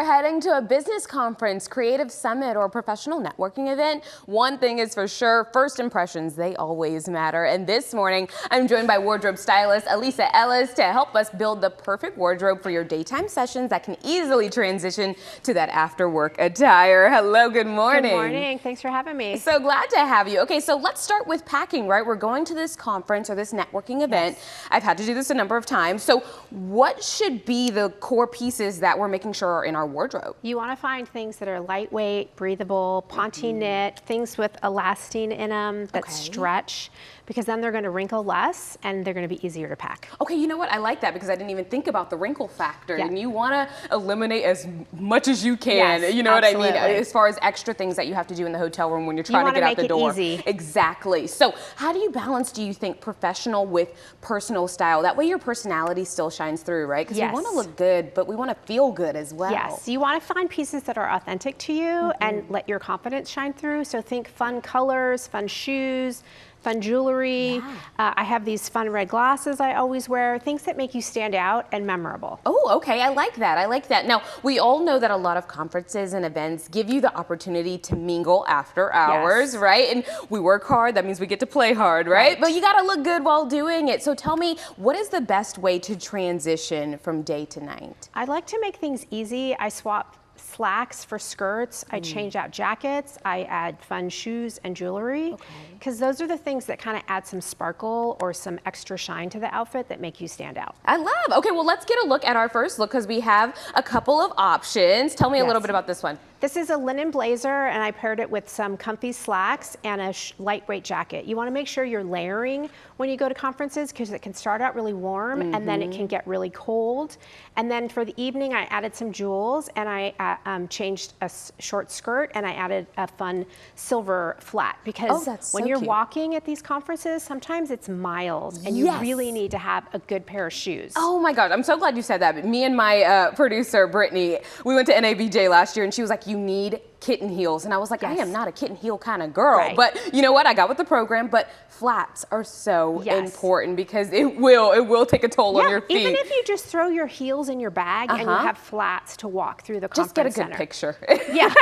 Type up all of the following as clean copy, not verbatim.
you're heading to a business conference, creative summit, or professional networking event, one thing is for sure, first impressions, they always matter. And this morning, I'm joined by wardrobe stylist Elisa Ellis to help us build the perfect wardrobe for your daytime sessions that can easily transition to that after work attire. Hello, good morning. Good morning, thanks for having me. So glad to have you. Okay, so let's start with packing, right? We're going to this conference or this networking event. Yes. I've had to do this a number of times. So what should be the core pieces that we're making sure are in our wardrobe? You want to find things that are lightweight, breathable, ponte knit, things with elastin in them that stretch, because then they're going to wrinkle less and they're going to be easier to pack. Okay, you know what? I like that because I didn't even think about the wrinkle factor. Yeah. And you want to eliminate as much as you can. Yes, you know absolutely. what I mean? As far as extra things that you have to do in the hotel room when you're trying to get out the door. Easy. Exactly. So how do you balance, do you think, professional with personal style? That way your personality still shines through, right? Because we want to look good, but we want to feel good as well. Yes, you want to find pieces that are authentic to you and let your confidence shine through. So think fun colors, fun shoes, fun jewelry. I have these fun red glasses I always wear, things that make you stand out and memorable. Oh, okay, I like that, I like that. Now, we all know that a lot of conferences and events give you the opportunity to mingle after hours, right? And we work hard, that means we get to play hard, right? But you gotta look good while doing it. So tell me, what is the best way to transition from day to night? I like to make things easy. I swap slacks for skirts, I change out jackets, I add fun shoes and jewelry, because those are the things that kind of add some sparkle or some extra shine to the outfit that make you stand out. I love. Okay, well, let's get a look at our first look because we have a couple of options. Tell me a little bit about this one. This is a linen blazer, and I paired it with some comfy slacks and a lightweight jacket. You want to make sure you're layering when you go to conferences because it can start out really warm and then it can get really cold. And then for the evening, I added some jewels and I changed a short skirt and I added a fun silver flat because when you're walking at these conferences, sometimes it's miles and you really need to have a good pair of shoes. Oh my God, I'm so glad you said that. Me and my producer, Brittany, we went to NABJ last year and she was like, you need kitten heels. And I was like, I am not a kitten heel kind of girl. But you know what? I got with the program, but flats are so important because it will take a toll on your feet. Even if you just throw your heels in your bag and you have flats to walk through the conference center. Just get a good picture. Yeah,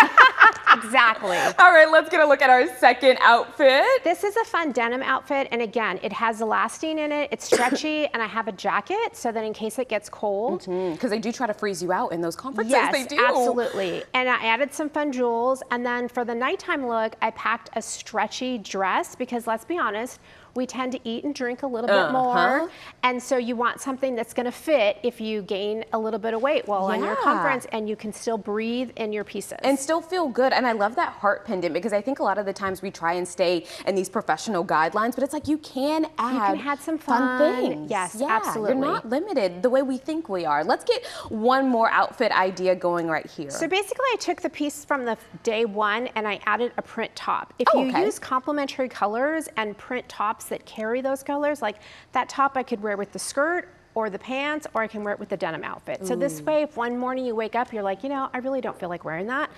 exactly. All right, let's get a look at our second outfit. This is a fun denim outfit. And again, it has elastin in it. It's stretchy and I have a jacket so that in case it gets cold. Because they do try to freeze you out in those conferences. Yes, they do. Absolutely. And I added some fun jewels. And then for the nighttime look, I packed a stretchy dress because let's be honest, we tend to eat and drink a little bit more. And so you want something that's going to fit if you gain a little bit of weight while on your conference and you can still breathe in your pieces. And still feel good. And I love that heart pendant because I think a lot of the times we try and stay in these professional guidelines, but it's like you can add some fun things. Yes, absolutely. You're not limited the way we think we are. Let's get one more outfit idea going right here. So basically I took the piece from the day one and I added a print top. If you use complementary colors and print tops that carry those colors, like that top I could wear with the skirt or the pants, or I can wear it with the denim outfit. So this way, if one morning you wake up, you're like, you know, I really don't feel like wearing that,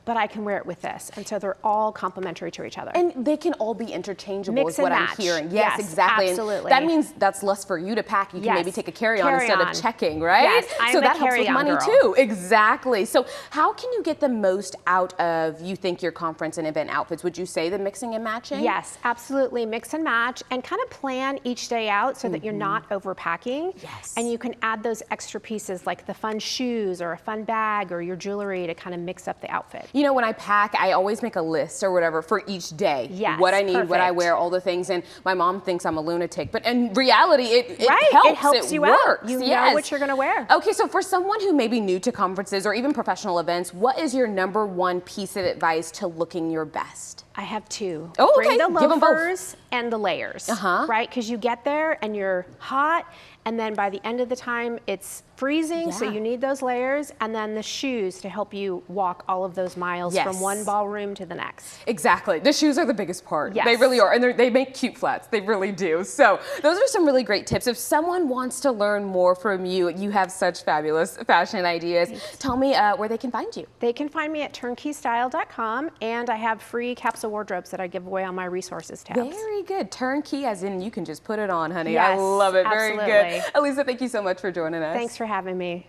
but I can wear it with this. And so they're all complementary to each other. And they can all be interchangeable is what I'm hearing. Yes, exactly. Absolutely. And that means that's less for you to pack. You can maybe take a carry-on instead of checking, right? Yes, so that helps with money too. Exactly. So how can you get the most out of, you think, your conference and event outfits? Would you say the mixing and matching? Yes, absolutely. Mix and match and kind of plan each day out so that you're not overpacking. Yes. And you can add those extra pieces like the fun shoes or a fun bag or your jewelry to kind of mix up the outfit. You know, when I pack, I always make a list or whatever for each day. Yes, what I need, what I wear, all the things. And my mom thinks I'm a lunatic, but in reality, it helps. It helps you works. out. You know what you're going to wear. Okay, so for someone who may be new to conferences or even professional events, what is your #1 piece of advice to looking your best? I have two. Oh, Bring the loafers and the layers, right? Because you get there and you're hot, and then by the end of the time, it's freezing, so you need those layers, and then the shoes to help you walk all of those miles from one ballroom to the next. Exactly. The shoes are the biggest part. Yes. They really are, and they make cute flats. They really do. So those are some really great tips. If someone wants to learn more from you, you have such fabulous fashion ideas. Tell me where they can find you. They can find me at turnkeystyle.com, and I have free capsule wardrobes that I give away on my resources tabs. Very good. Turnkey, as in you can just put it on, honey. Yes, I love it. absolutely. Very good. Elisa, thank you so much for joining us. Thanks for having me.